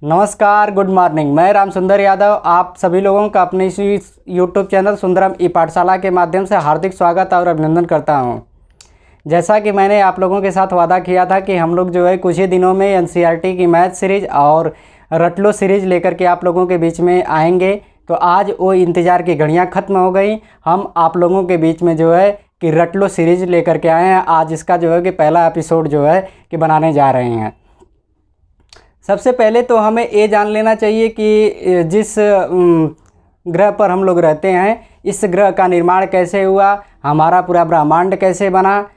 नमस्कार, good morning. मैं राम सुंदर यादव आप सभी लोगों का अपने इसी यूट्यूब चैनल सुंदरम ई पाठशाला के माध्यम से हार्दिक स्वागत और अभिनंदन करता हूं। जैसा कि मैंने आप लोगों के साथ वादा किया था कि हम लोग जो है कुछ ही दिनों में एनसीईआरटी की मैथ सीरीज़ और रट लो सीरीज़ लेकर के आप लोगों के बीच में आएंगे। तो आज वो इंतज़ार की घड़ियाँ ख़त्म हो गई। हम आप लोगों के बीच में जो है कि रट लो सीरीज़ लेकर के आए हैं। आज इसका जो है कि पहला एपिसोड जो है कि बनाने जा रहे हैं। सबसे पहले तो हमें ये जान लेना चाहिए कि जिस ग्रह पर हम लोग रहते हैं, इस ग्रह का निर्माण कैसे हुआ, हमारा पूरा ब्रह्मांड कैसे बना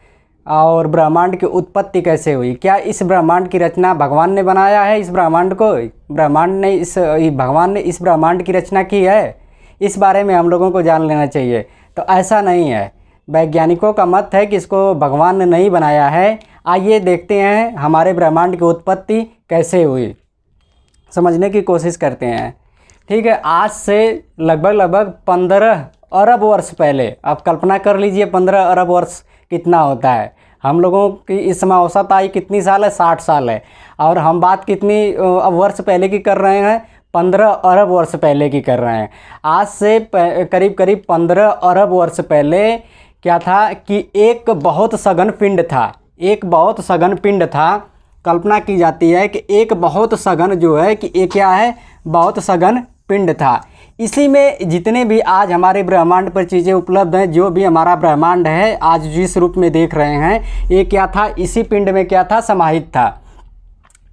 और ब्रह्मांड की उत्पत्ति कैसे हुई। क्या इस ब्रह्मांड की रचना भगवान ने बनाया है? इस ब्रह्मांड को भगवान ने इस ब्रह्मांड की रचना की है? इस बारे में हम लोगों को जान लेना चाहिए। तो ऐसा नहीं है। वैज्ञानिकों का मत है कि इसको भगवान ने नहीं बनाया है। आइए देखते हैं हमारे ब्रह्मांड की उत्पत्ति कैसे हुई, समझने की कोशिश करते हैं। ठीक है, आज से लगभग 15 अरब वर्ष पहले, आप कल्पना कर लीजिए 15 अरब वर्ष कितना होता है। हम लोगों की इस समय औसत आयु कितनी साल है? 60 साल है। और हम बात कितनी वर्ष पहले की कर रहे हैं? 15 अरब वर्ष पहले की कर रहे हैं। आज से करीब 15 अरब वर्ष पहले क्या था कि एक बहुत सघन पिंड था। एक बहुत सघन पिंड था। कल्पना की जाती है कि एक बहुत सघन जो है कि एक क्या है? बहुत सघन पिंड था। इसी में जितने भी आज हमारे ब्रह्मांड पर चीज़ें उपलब्ध हैं, जो भी हमारा ब्रह्मांड है आज जिस रूप में देख रहे हैं, ये क्या था? इसी पिंड में क्या था? समाहित था।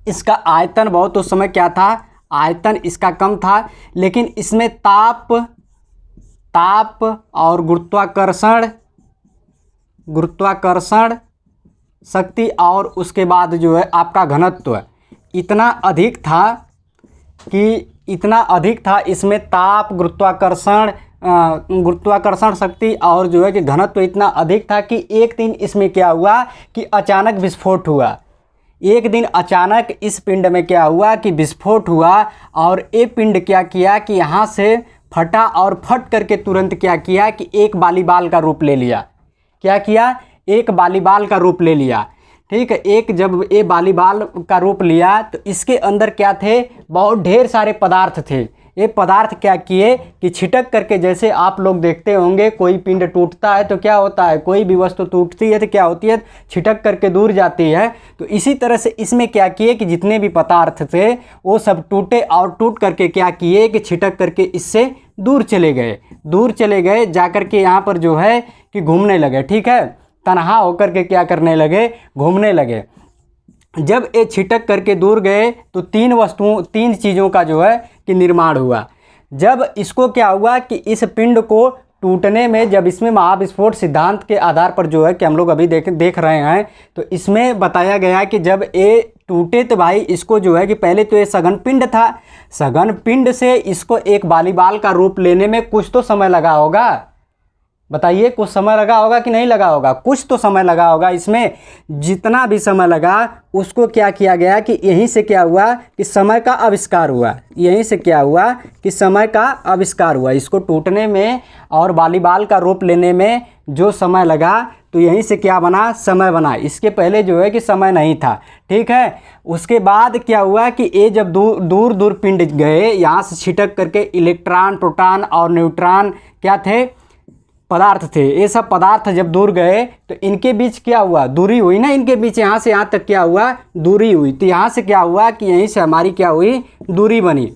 इसका आयतन बहुत उस समय क्या था? आयतन इसका कम था, लेकिन इसमें ताप और गुरुत्वाकर्षण शक्ति और उसके बाद जो है आपका घनत्व इतना अधिक था इसमें ताप, गुरुत्वाकर्षण शक्ति और जो है कि घनत्व इतना अधिक था कि एक दिन इसमें क्या हुआ कि अचानक विस्फोट हुआ। एक दिन अचानक इस पिंड में क्या हुआ कि विस्फोट हुआ और ये पिंड क्या किया कि यहाँ से फटा और फट करके तुरंत क्या किया कि एक वॉलीबॉल का रूप ले लिया। क्या किया? एक वॉलीबॉल का रूप ले लिया। ठीक है, एक जब ये वॉलीबॉल का रूप लिया तो इसके अंदर क्या थे? बहुत ढेर सारे पदार्थ थे। ये पदार्थ क्या किए कि छिटक करके, जैसे आप लोग देखते होंगे कोई पिंड टूटता है तो क्या होता है, कोई भी वस्तु टूटती है तो क्या होती है? छिटक करके दूर जाती है। तो इसी तरह से इसमें क्या किए कि जितने भी पदार्थ थे वो सब टूटे और टूट करके क्या किए कि छिटक करके इससे दूर चले गए जाकर के यहाँ पर जो है कि घूमने लगे। ठीक है, तनहा होकर के क्या करने लगे? घूमने लगे। जब ये छिटक करके दूर गए तो तीन चीज़ों का जो है कि निर्माण हुआ। जब इसको क्या हुआ कि इस पिंड को टूटने में, जब इसमें महाविस्फोट सिद्धांत के आधार पर जो है कि हम लोग अभी देख रहे हैं, तो इसमें बताया गया कि जब ये टूटे तो भाई इसको जो है कि पहले तो ये सघन पिंड था। सघन पिंड से इसको एक वॉलीबॉल का रूप लेने में कुछ तो समय लगा होगा। बताइए, कुछ समय लगा होगा कि नहीं लगा होगा? कुछ तो समय लगा होगा। इसमें जितना भी समय लगा उसको क्या किया गया कि यहीं से क्या हुआ कि समय का आविष्कार हुआ। इसको टूटने में और वॉलीबॉल का रूप लेने में जो समय लगा तो यहीं से क्या बना? समय बना। इसके पहले जो है कि समय नहीं था। ठीक है, उसके बाद क्या हुआ कि ये जब दूर पिंड गए, यहाँ से छिटक करके इलेक्ट्रॉन, प्रोटॉन और न्यूट्रॉन क्या थे? पदार्थ थे। ये सब पदार्थ जब दूर गए तो इनके बीच क्या हुआ? दूरी हुई ना इनके बीच। यहाँ से यहाँ तक क्या हुआ? दूरी हुई। तो यहाँ से क्या हुआ कि यहीं से हमारी क्या हुई? दूरी बनी।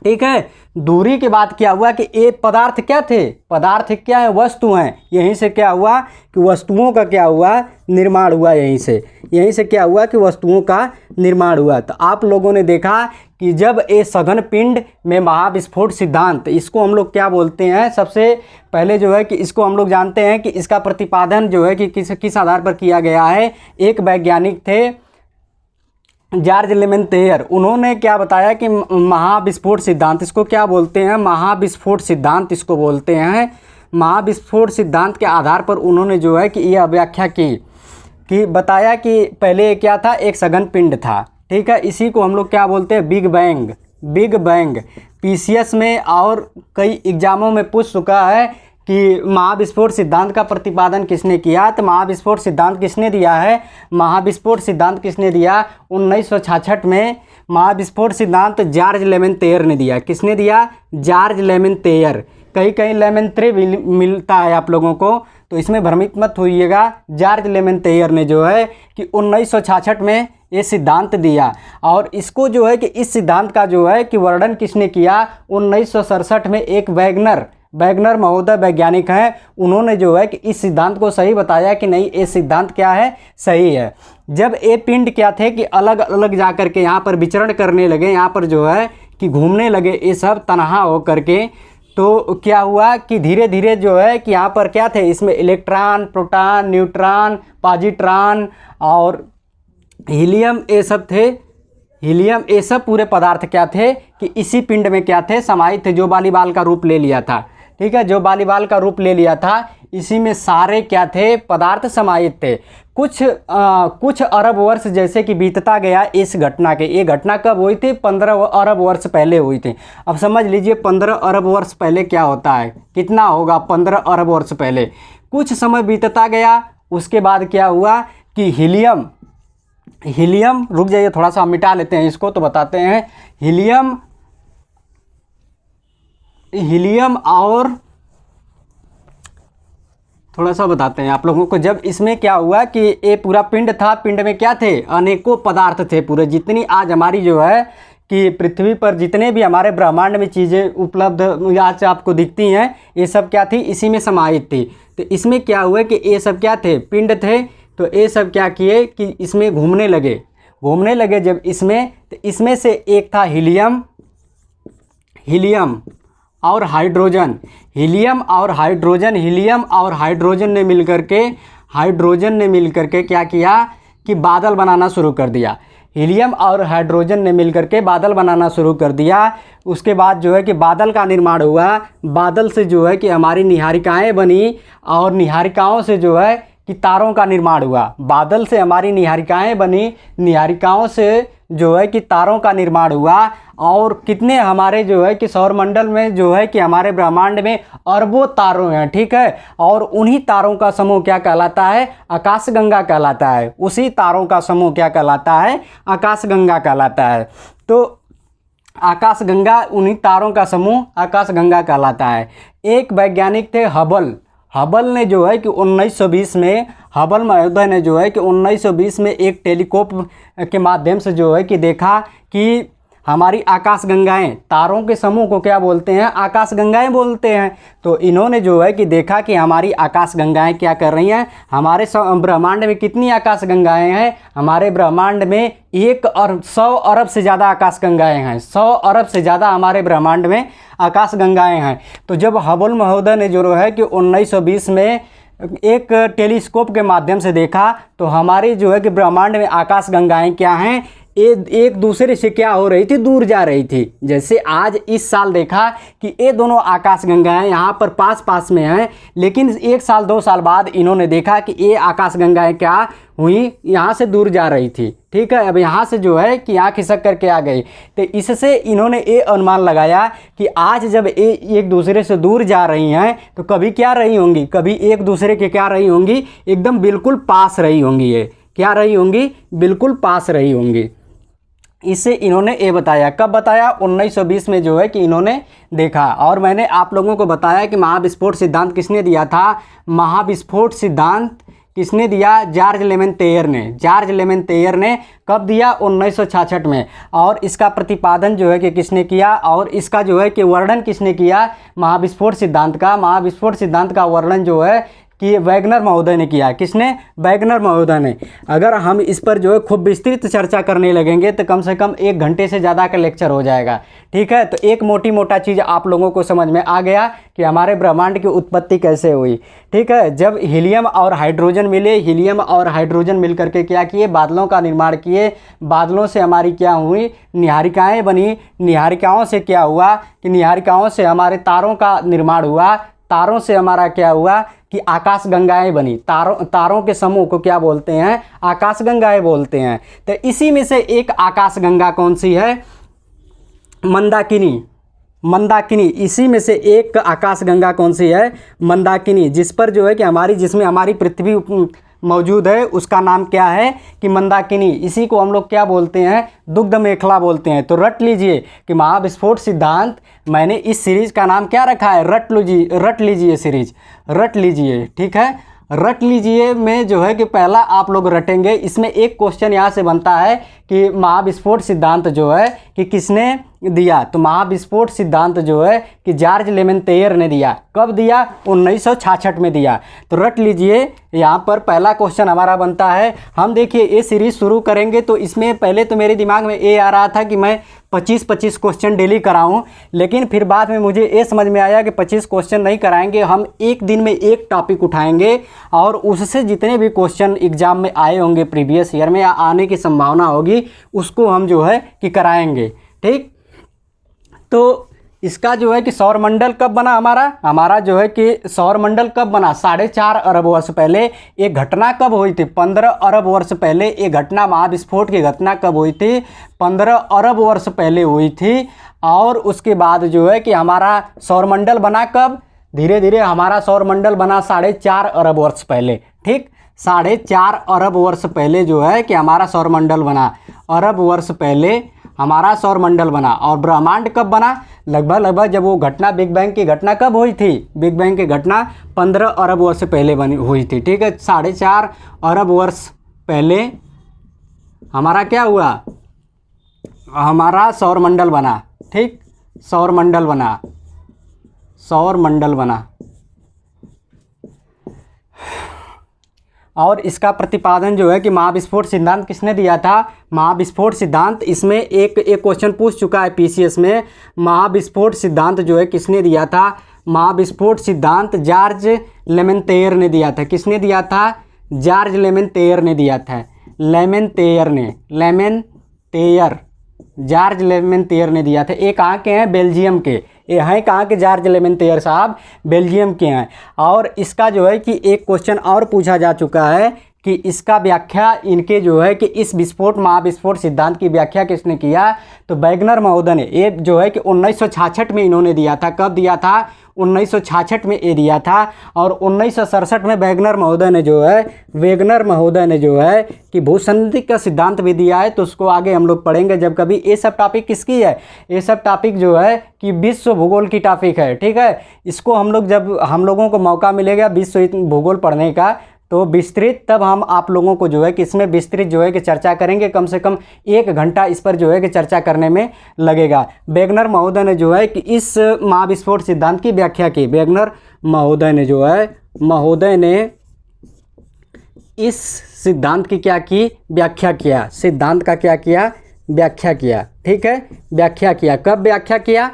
ठीक है, दूरी के बाद क्या हुआ कि ये पदार्थ क्या थे? पदार्थ क्या है? वस्तु हैं। यहीं से क्या हुआ कि वस्तुओं का क्या हुआ? निर्माण हुआ। यहीं से क्या हुआ कि वस्तुओं का निर्माण हुआ। तो आप लोगों ने देखा कि जब ये सघन पिंड में महाविस्फोट सिद्धांत, इसको हम लोग क्या बोलते हैं? सबसे पहले जो है कि इसको हम लोग जानते हैं कि इसका प्रतिपादन जो है कि किस आधार पर किया गया है। एक वैज्ञानिक थे जॉर्ज लेमेंतेयर। उन्होंने क्या बताया कि महाविस्फोट सिद्धांत, इसको क्या बोलते हैं? महाविस्फोट सिद्धांत इसको बोलते हैं। महाविस्फोट सिद्धांत के आधार पर उन्होंने जो है कि यह व्याख्या की कि बताया कि पहले क्या था? एक सघन पिंड था। ठीक है, इसी को हम लोग क्या बोलते हैं? Big bang. पीसीएस में और कई एग्जामों में पूछ चुका है कि महाविस्फोट सिद्धांत का प्रतिपादन किसने किया, तो महाविस्फोट सिद्धांत किसने दिया है, महाविस्फोट सिद्धांत किसने दिया 1966 में महाविस्फोट सिद्धांत जॉर्ज लेमेंतेयर ने दिया। किसने दिया, जॉर्ज लेमेंतेयर। कहीं कहीं लेमेंत्रे मिलता है आप लोगों को, तो इसमें भ्रमित मत होइएगा। जॉर्ज लेमेंतेयर ने जो है कि 1966 में ये सिद्धांत दिया। और इसको जो है कि इस सिद्धांत का जो है कि वर्णन किसने किया, 1967 में एक वैगनर महोदय वैज्ञानिक हैं, उन्होंने जो है कि इस सिद्धांत को सही बताया कि नहीं ये सिद्धांत क्या है, सही है। जब ये पिंड क्या थे कि अलग अलग जा कर के यहाँ पर विचरण करने लगे, यहाँ पर जो है कि घूमने लगे ये सब तनहा हो करके, तो क्या हुआ कि धीरे धीरे जो है कि यहाँ पर क्या थे, इसमें इलेक्ट्रॉन, प्रोटॉन, न्यूट्रॉन, पॉजिट्रॉन और हीलियम ये सब थे। हीलियम ये सब पूरे पदार्थ क्या थे कि इसी पिंड में क्या थे, समाहित थे, जो बालीबाल का रूप ले लिया था। ठीक है, जो बालीबाल का रूप ले लिया था, इसी में सारे क्या थे, पदार्थ समाहित थे। कुछ अरब वर्ष जैसे कि बीतता गया इस घटना के, ये घटना कब हुई थी, 15 अरब वर्ष पहले हुई थी। अब समझ लीजिए 15 अरब वर्ष पहले क्या होता है, कितना होगा 15 अरब वर्ष पहले। कुछ समय बीतता गया, उसके बाद क्या हुआ कि हीलियम रुक जाइए थोड़ा सा, हम मिटा लेते हैं इसको तो बताते हैं। हीलियम और थोड़ा सा बताते हैं आप लोगों को। जब इसमें क्या हुआ कि ये पूरा पिंड था, पिंड में क्या थे, अनेकों पदार्थ थे पूरे, जितनी आज हमारी जो है कि पृथ्वी पर जितने भी हमारे ब्रह्मांड में चीज़ें उपलब्ध आज आपको दिखती हैं, ये सब क्या थी, इसी में समाहित थी। तो इसमें क्या हुआ कि ये सब क्या थे, पिंड थे। तो ये सब क्या किए कि इसमें घूमने लगे जब इसमें, तो इसमें से एक था हीलियम और हाइड्रोजन। हीलियम और हाइड्रोजन ने मिलकर के क्या किया कि बादल बनाना शुरू कर दिया। हीलियम और हाइड्रोजन ने मिलकर के बादल बनाना शुरू कर दिया। उसके बाद जो है कि बादल का निर्माण हुआ। बादल से जो है कि हमारी निहारिकाएँ बनी और निहारिकाओं से जो है कि तारों का निर्माण हुआ। बादल से हमारी निहारिकाएँ बनी, निहारिकाओं से जो है कि तारों का निर्माण हुआ। और कितने हमारे जो है कि सौरमंडल में जो है कि हमारे ब्रह्मांड में अरबों तारों हैं। ठीक है, और उन्हीं तारों का समूह क्या कहलाता है, आकाशगंगा कहलाता है। उसी तारों का समूह क्या कहलाता है, आकाशगंगा कहलाता है। तो आकाशगंगा, उन्हीं तारों का समूह आकाशगंगा कहलाता है। एक वैज्ञानिक थे हबल ने जो है कि 1920 में, हबल महोदय ने जो है कि 1920 में एक टेलीस्कोप के माध्यम से जो है कि देखा कि हमारी आकाशगंगाएं, तारों के समूह को क्या बोलते हैं, आकाशगंगाएं बोलते हैं। तो इन्होंने जो है कि देखा कि हमारी आकाशगंगाएं क्या कर रही हैं। हमारे ब्रह्मांड में कितनी आकाशगंगाएं हैं, हमारे ब्रह्मांड में 100 अरब से ज़्यादा आकाशगंगाएं हैं। 100 अरब से ज़्यादा हमारे ब्रह्मांड में आकाशगंगाएं हैं। तो जब हबल महोदय ने जो है कि 1920 में एक टेलीस्कोप के माध्यम से देखा, तो हमारी जो है कि ब्रह्मांड में आकाशगंगाएं क्या हैं, एक दूसरे से क्या हो रही थी, दूर जा रही थी। जैसे आज इस साल देखा कि ये दोनों आकाशगंगाएं यहाँ पर पास में हैं, लेकिन 1 साल 2 साल बाद इन्होंने देखा कि ये आकाशगंगाएं क्या हुई, यहाँ से दूर जा रही थी। ठीक है, अब यहाँ से जो है कि यहाँ खिसक करके आ गई। तो इससे इन्होंने ये अनुमान लगाया कि आज जब ये एक दूसरे से दूर जा रही हैं, तो कभी क्या रही होंगी, कभी एक दूसरे के क्या रही होंगी, एकदम बिल्कुल पास रही होंगी। ये क्या रही होंगी, बिल्कुल पास रही होंगी। इससे इन्होंने ये बताया, कब बताया, 1920 में जो है कि इन्होंने देखा। और मैंने आप लोगों को बताया कि महाविस्फोट सिद्धांत किसने दिया था। महाविस्फोट सिद्धांत किसने दिया, जॉर्ज लेमेंतेयर ने कब दिया, 1966 में। और इसका प्रतिपादन जो है कि किसने किया, और इसका जो है कि वर्णन किसने किया, महाविस्फोट सिद्धांत का वर्णन जो है कि वैगनर महोदय ने किया। किसने, वैगनर महोदय ने। अगर हम इस पर जो है खूब विस्तृत चर्चा करने लगेंगे तो कम से कम 1 घंटे से ज़्यादा का लेक्चर हो जाएगा। ठीक है, तो एक मोटा चीज़ आप लोगों को समझ में आ गया कि हमारे ब्रह्मांड की उत्पत्ति कैसे हुई। ठीक है, जब हीलियम और हाइड्रोजन मिले, हीलियम और हाइड्रोजन मिल करके क्या किए, बादलों का निर्माण किए। बादलों से हमारी क्या हुई, निहारिकाएँ बनी। निहारिकाओं से क्या हुआ कि निहारिकाओं से हमारे तारों का निर्माण हुआ। तारों से हमारा क्या हुआ कि आकाशगंगाएं बनी। तारों के समूह को क्या बोलते हैं, आकाशगंगाएं बोलते हैं। तो इसी में से एक आकाशगंगा कौन सी है, मंदाकिनी। मंदाकिनी, इसी में से एक आकाशगंगा कौन सी है? मंदाकिनी, जिस पर जो है कि जिसमें हमारी पृथ्वी मौजूद है, उसका नाम क्या है? कि मंदाकिनी। इसी को हम लोग क्या बोलते हैं? दुग्ध मेखला बोलते हैं। तो रट लीजिए कि महाविस्फोट सिद्धांत, मैंने इस सीरीज का नाम क्या रखा है? रट लीजिए सीरीज, रट लीजिए, ठीक है, रट लीजिए में जो है कि पहला आप लोग रटेंगे। इसमें एक क्वेश्चन यहाँ से बनता है कि महाविस्फोट सिद्धांत जो है कि किसने दिया? तो महाविस्फोट सिद्धांत जो है कि जॉर्ज लेमेंतेयर ने दिया। कब दिया? 1966 में दिया। तो रट लीजिए, यहाँ पर पहला क्वेश्चन हमारा बनता है। हम देखिए ये सीरीज़ शुरू करेंगे तो इसमें पहले तो मेरे दिमाग में ये आ रहा था कि मैं 25-25 क्वेश्चन डेली कराऊं, लेकिन फिर बाद में मुझे ये समझ में आया कि 25 क्वेश्चन नहीं कराएंगे, हम एक दिन में एक टॉपिक उठाएंगे और उससे जितने भी क्वेश्चन एग्जाम में आए होंगे प्रीवियस ईयर में या आने की संभावना होगी, उसको हम जो है कि कराएंगे। ठीक, तो इसका जो है कि सौरमंडल कब बना? हमारा जो है कि सौरमंडल कब बना? 4.5 अरब वर्ष पहले। ये घटना कब हुई थी? 15 अरब वर्ष पहले। ये घटना, महाविस्फोट की घटना कब हुई थी? 15 अरब वर्ष पहले हुई थी। और उसके बाद जो है कि हमारा सौरमंडल बना कब? धीरे धीरे हमारा सौरमंडल बना 4.5 अरब वर्ष पहले। ठीक, 4.5 अरब वर्ष पहले जो है कि हमारा सौरमंडल बना। अरब वर्ष पहले हमारा सौरमंडल बना। और ब्रह्मांड कब बना? लगभग जब वो घटना, बिग बैंग की घटना कब हुई थी? बिग बैंग की घटना 15 अरब वर्ष पहले हुई थी। ठीक है, 4.5 अरब वर्ष पहले हमारा क्या हुआ? हमारा सौरमंडल बना। ठीक, सौरमंडल बना, सौरमंडल बना। और इसका प्रतिपादन जो है कि महाविस्फोट सिद्धांत किसने दिया था? महाविस्फोट सिद्धांत, इसमें एक क्वेश्चन पूछ चुका है पीसीएस में। महाविस्फोट सिद्धांत जो है किसने दिया था? महाविस्फोट सिद्धांत जॉर्ज लेमेंतेयर ने दिया था। किसने दिया था? जॉर्ज लेमेंतेयर ने दिया था। जॉर्ज लेमेंतेयर ने दिया था। ये कहाँ के हैं? बेल्जियम के। ये हैं कहाँ के? जॉर्ज लेमेंतेयर साहब बेल्जियम के हैं। और इसका जो है कि एक क्वेश्चन और पूछा जा चुका है कि इसका व्याख्या, इनके जो है कि इस महाविस्फोट सिद्धांत की व्याख्या किसने किया? तो वैगनर महोदय ने। ये जो है कि 1966 में इन्होंने दिया था। कब दिया था? 1966 में ये दिया था। और 1967 में वैगनर महोदय ने जो है कि भूसंधि का सिद्धांत भी दिया है। तो उसको आगे हम लोग पढ़ेंगे जब कभी। ये सब टॉपिक किसकी है? ये सब टॉपिक जो है कि विश्व भूगोल की टॉपिक है। ठीक है, इसको हम लोग, जब हम लोगों को मौका मिलेगा विश्व भूगोल पढ़ने का, तो विस्तृत तब हम आप लोगों को जो है कि इसमें विस्तृत जो है कि चर्चा करेंगे। कम से कम 1 घंटा इस पर जो है कि चर्चा करने में लगेगा। वैगनर महोदय ने जो है कि इस महाविस्फोट सिद्धांत की व्याख्या की। वैगनर महोदय ने इस सिद्धांत की क्या की? व्याख्या किया। सिद्धांत का क्या किया? व्याख्या किया। ठीक है, व्याख्या किया। कब व्याख्या किया?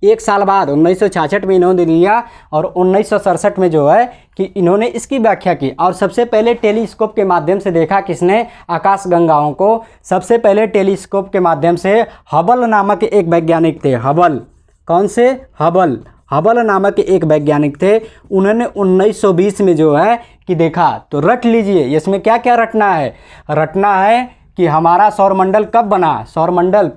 1 साल बाद 1966 में इन्होंने लिया। और 1967 में जो है कि इन्होंने इसकी व्याख्या की। और सबसे पहले टेलीस्कोप के माध्यम से देखा। किसने? आकाशगंगाओं को सबसे पहले टेलीस्कोप के माध्यम से हबल नामक एक वैज्ञानिक थे। हबल, कौन से? हबल नामक एक वैज्ञानिक थे। उन्होंने 1920 में जो है कि देखा। तो रट लीजिए, इसमें क्या क्या रटना है? रटना है कि हमारा सौरमंडल कब बना? सौरमंडल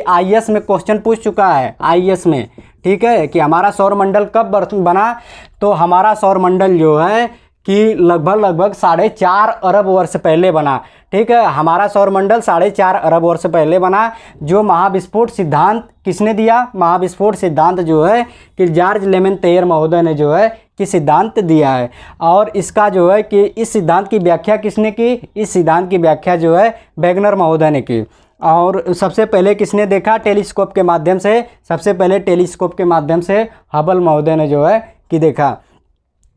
आईएएस में क्वेश्चन पूछ चुका है, आईएएस में। ठीक है, कि हमारा सौरमंडल कब बना? तो हमारा सौरमंडल जो है कि लगभग 4.5 अरब वर्ष पहले बना। ठीक है, हमारा सौरमंडल 4.5 अरब वर्ष पहले बना। जो महाविस्फोट सिद्धांत किसने दिया? महाविस्फोट सिद्धांत जो है कि जॉर्ज लेमेंतेयर महोदय ने जो है कि सिद्धांत दिया है। और इसका जो है कि इस सिद्धांत की व्याख्या किसने की? इस सिद्धांत की व्याख्या जो है वैगनर महोदय ने की। और सबसे पहले किसने देखा? टेलीस्कोप के माध्यम से। सबसे पहले टेलीस्कोप के माध्यम से हबल महोदय ने जो है कि देखा।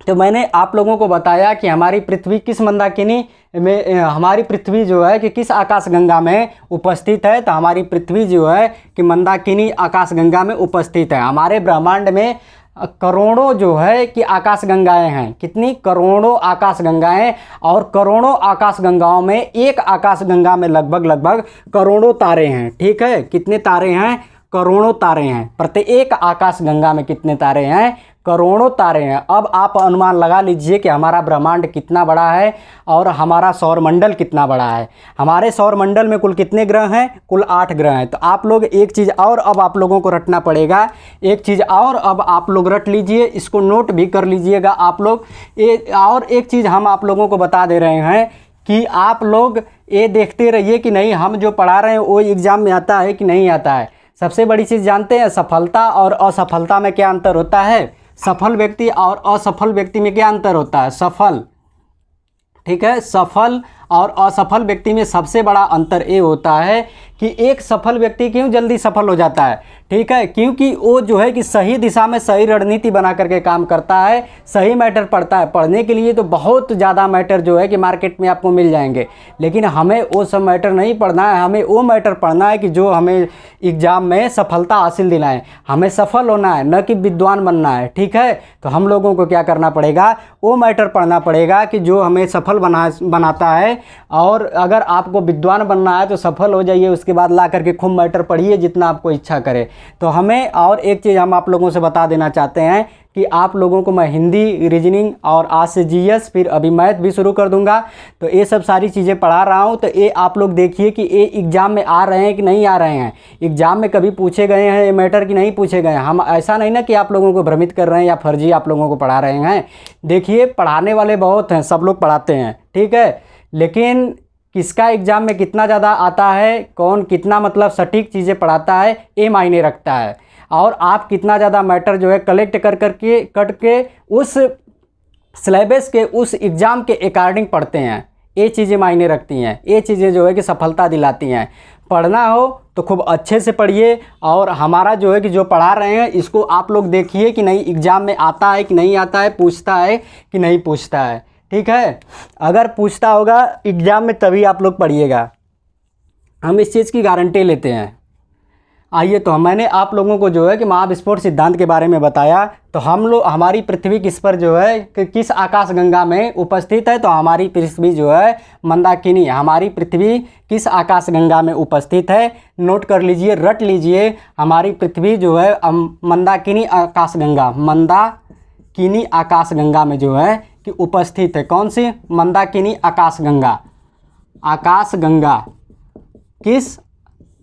तो मैंने आप लोगों को बताया कि हमारी पृथ्वी किस मंदाकिनी में, हमारी पृथ्वी जो है कि किस आकाशगंगा में उपस्थित है। तो हमारी पृथ्वी जो है कि मंदाकिनी आकाशगंगा में उपस्थित है। हमारे ब्रह्मांड में करोड़ों जो है कि आकाशगंगाएं हैं। कितनी? करोड़ों आकाशगंगाएं। और करोड़ों आकाशगंगाओं में एक आकाशगंगा में लगभग करोड़ों तारे हैं। ठीक है, कितने तारे हैं? करोड़ों तारे हैं। प्रत्येक आकाशगंगा में कितने तारे हैं? करोड़ों तारे हैं। अब आप अनुमान लगा लीजिए कि हमारा ब्रह्मांड कितना बड़ा है और हमारा सौरमंडल कितना बड़ा है। हमारे सौरमंडल में कुल कितने ग्रह हैं? कुल 8 ग्रह हैं। तो आप लोग एक चीज़ और अब आप लोगों को रटना पड़ेगा, एक चीज़ और अब आप लोग रट लीजिए, इसको नोट भी कर लीजिएगा आप लोग। और एक चीज़ हम आप लोगों को बता दे रहे हैं कि आप लोग ये देखते रहिए कि नहीं हम जो पढ़ा रहे हैं वो एग्ज़ाम में आता है कि नहीं आता है। सबसे बड़ी चीज़ जानते हैं सफलता और असफलता में क्या अंतर होता है? सफल व्यक्ति और असफल व्यक्ति में क्या अंतर होता है? सफल, ठीक है, सफल और असफल व्यक्ति में सबसे बड़ा अंतर ये होता है कि एक सफल व्यक्ति क्यों जल्दी सफल हो जाता है, ठीक है, क्योंकि वो जो है कि सही दिशा में सही रणनीति बना करके काम करता है, सही मैटर पढ़ता है। पढ़ने के लिए तो बहुत ज़्यादा मैटर जो है कि मार्केट में आपको मिल जाएंगे, लेकिन हमें वो सब मैटर नहीं पढ़ना है, हमें वो मैटर पढ़ना है कि जो हमें एग्ज़ाम में सफलता हासिल दिलाएं। हमें सफल होना है, न कि विद्वान बनना है, ठीक है। तो हम लोगों को क्या करना पड़ेगा? वो मैटर पढ़ना पड़ेगा कि जो हमें सफल बनाता है। और अगर आपको विद्वान बनना है तो सफल हो जाइए, उसके बाद ला करके खूब मैटर पढ़िए जितना आपको इच्छा करे। तो हमें और एक चीज़ हम आप लोगों से बता देना चाहते हैं कि आप लोगों को मैं हिंदी, रीजनिंग और आज से जीएस, फिर अभी मैथ भी शुरू कर दूंगा। तो ये सब सारी चीज़ें पढ़ा रहा हूँ। तो ये आप लोग देखिए कि ये एग्ज़ाम में आ रहे हैं कि नहीं आ रहे हैं। एग्ज़ाम में कभी पूछे गए हैं ये मैटर कि नहीं पूछे गए हैं। हम ऐसा नहीं ना कि आप लोगों को भ्रमित कर रहे हैं या फर्जी आप लोगों को पढ़ा रहे हैं। देखिए पढ़ाने वाले बहुत हैं, सब लोग पढ़ाते हैं, ठीक है, लेकिन किसका एग्ज़ाम में कितना ज़्यादा आता है, कौन कितना मतलब सटीक चीज़ें पढ़ाता है, ये मायने रखता है। और आप कितना ज़्यादा मैटर जो है कलेक्ट कट के उस सिलेबस के उस एग्ज़ाम के अकॉर्डिंग पढ़ते हैं, ये चीज़ें मायने रखती हैं। ये चीज़ें जो है कि सफलता दिलाती हैं। पढ़ना हो तो खूब अच्छे से पढ़िए और हमारा जो है कि जो पढ़ा रहे हैं इसको आप लोग देखिए कि नहीं एग्ज़ाम में आता है कि नहीं आता है, पूछता है कि नहीं पूछता है, ठीक है। अगर पूछता होगा एग्ज़ाम में तभी आप लोग पढ़िएगा, हम इस चीज़ की गारंटी लेते हैं। आइए तो मैंने आप लोगों को जो है कि महाविस्फोट सिद्धांत के बारे में बताया। तो हम लोग हमारी पृथ्वी किस पर जो है कि किस आकाशगंगा में उपस्थित है? तो हमारी पृथ्वी जो है मंदाकिनी, हमारी पृथ्वी किस आकाशगंगा में उपस्थित है? नोट कर लीजिए, रट लीजिए। हमारी पृथ्वी जो है मंदाकिनी आकाशगंगा, मंदाकिनी आकाशगंगा में जो है कि उपस्थित है। कौन सी? मंदाकिनी आकाशगंगा। आकाशगंगा किस?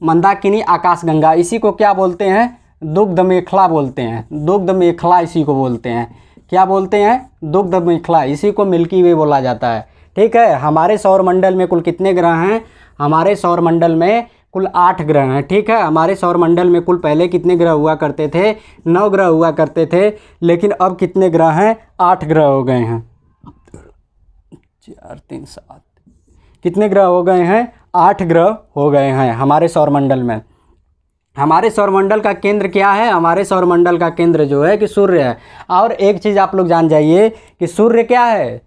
मंदाकिनी आकाशगंगा। इसी को क्या बोलते हैं? दुग्ध मेखला बोलते हैं। दुग्ध मेखला इसी को बोलते हैं। क्या बोलते हैं? दुग्ध मेखला। इसी को मिल्की वे बोला जाता है, ठीक है। हमारे सौरमंडल में कुल कितने ग्रह हैं? हमारे सौरमंडल में कुल 8 ग्रह हैं, ठीक है। हमारे सौरमंडल में कुल पहले कितने ग्रह हुआ करते थे? 9 ग्रह हुआ करते थे, लेकिन अब कितने ग्रह हैं? 8 ग्रह हो गए हैं। 4 3 7 कितने ग्रह हो गए हैं? 8 ग्रह हो गए हैं हमारे सौरमंडल में। हमारे सौरमंडल का केंद्र क्या है? हमारे सौरमंडल का केंद्र जो है कि सूर्य है। और एक चीज़ आप लोग जान जाइए कि सूर्य क्या है?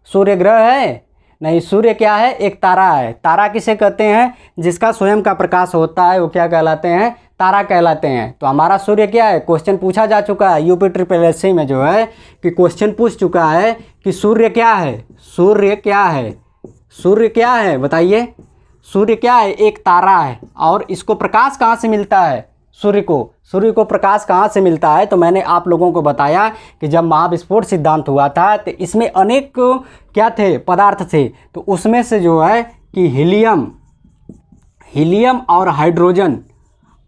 सूर्य ग्रह है? नहीं, सूर्य क्या है? एक तारा है। तारा किसे कहते हैं? जिसका स्वयं का प्रकाश होता है वो क्या कहलाते हैं? तारा कहलाते हैं। तो हमारा सूर्य क्या है? क्वेश्चन पूछा जा चुका है यूपी SSS में जो है कि क्वेश्चन पूछ चुका है कि सूर्य क्या है? सूर्य क्या है? सूर्य क्या है बताइए? सूर्य क्या है? एक तारा है। और इसको प्रकाश कहाँ से मिलता है? सूर्य को प्रकाश कहाँ से मिलता है? तो मैंने आप लोगों को बताया कि जब महाविस्फोट सिद्धांत हुआ था तो इसमें अनेक क्या थे? पदार्थ थे। तो उसमें से जो है कि हीलियम और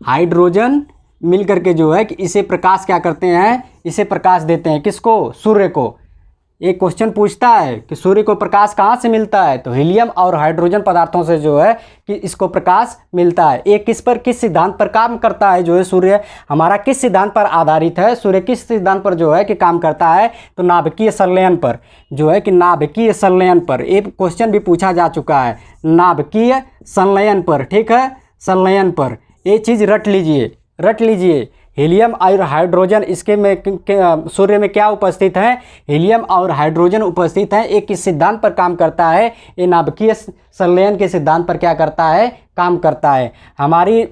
हाइड्रोजन मिल करके जो है कि इसे प्रकाश क्या करते हैं? इसे प्रकाश देते हैं। किसको? सूर्य को। एक क्वेश्चन पूछता है कि सूर्य को प्रकाश कहाँ से मिलता है? तो हीलियम और हाइड्रोजन पदार्थों से जो है कि इसको प्रकाश मिलता है। एक किस सिद्धांत पर काम करता है जो है सूर्य? हमारा किस सिद्धांत पर आधारित है? सूर्य किस सिद्धांत पर जो है कि काम करता है? तो नाभिकीय संलयन पर जो है कि नाभिकीय संलयन पर एक क्वेश्चन भी पूछा जा चुका है, नाभिकीय संलयन पर, ठीक है, संलयन पर। ये चीज़ रट लीजिए। हीलियम और हाइड्रोजन इसके में सूर्य में क्या उपस्थित है? हीलियम और हाइड्रोजन उपस्थित हैं। एक किस सिद्धांत पर काम करता है? ये नाभिकीय संलयन के सिद्धांत पर क्या करता है? काम करता है। हमारी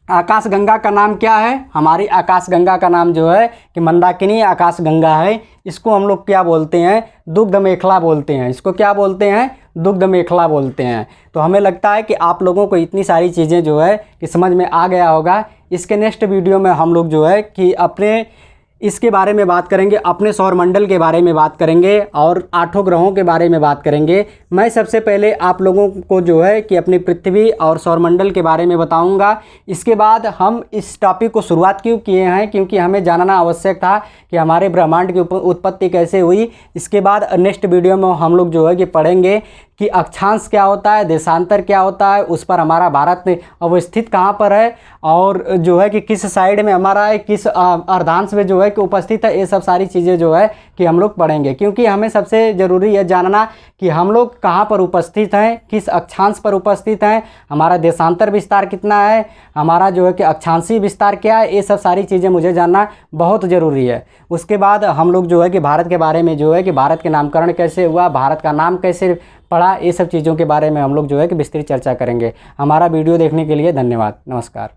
आकाशगंगा का नाम क्या है? हमारी आकाशगंगा का नाम जो है कि मंदाकिनी आकाशगंगा है। इसको हम लोग क्या बोलते हैं? दुग्ध मेखला बोलते हैं। इसको क्या बोलते हैं? दुग्ध मेखला बोलते हैं। तो हमें लगता है कि आप लोगों को इतनी सारी चीज़ें जो है कि समझ में आ गया होगा। इसके नेक्स्ट वीडियो में हम लोग जो है कि अपने इसके बारे में बात करेंगे, अपने सौरमंडल के बारे में बात करेंगे और 8 ग्रहों के बारे में बात करेंगे। मैं सबसे पहले आप लोगों को जो है कि अपनी पृथ्वी और सौरमंडल के बारे में बताऊंगा। इसके बाद हम इस टॉपिक को शुरुआत क्यों किए हैं, क्योंकि हमें जानना आवश्यक था कि हमारे ब्रह्मांड की उत्पत्ति कैसे हुई। इसके बाद नेक्स्ट वीडियो में हम लोग जो है कि पढ़ेंगे कि अक्षांश क्या होता है, देशांतर क्या होता है, उस पर हमारा भारत अवस्थित कहाँ पर है और जो है कि किस साइड में हमारा है, किस अर्धांश में जो है कि उपस्थित है। ये सब सारी चीज़ें जो है कि हम लोग पढ़ेंगे, क्योंकि हमें सबसे ज़रूरी है जानना कि हम लोग कहाँ पर उपस्थित हैं, किस अक्षांश पर उपस्थित हैं, हमारा देशांतर विस्तार कितना है, हमारा जो है कि अक्षांशीय विस्तार क्या है। ये सब सारी चीज़ें मुझे जानना बहुत ज़रूरी है। उसके बाद हम लोग जो है कि भारत के बारे में जो है कि भारत के नामकरण कैसे हुआ, भारत का नाम कैसे पड़ा, ये सब चीज़ों के बारे में हम लोग जो है कि विस्तृत चर्चा करेंगे। हमारा वीडियो देखने के लिए धन्यवाद। नमस्कार।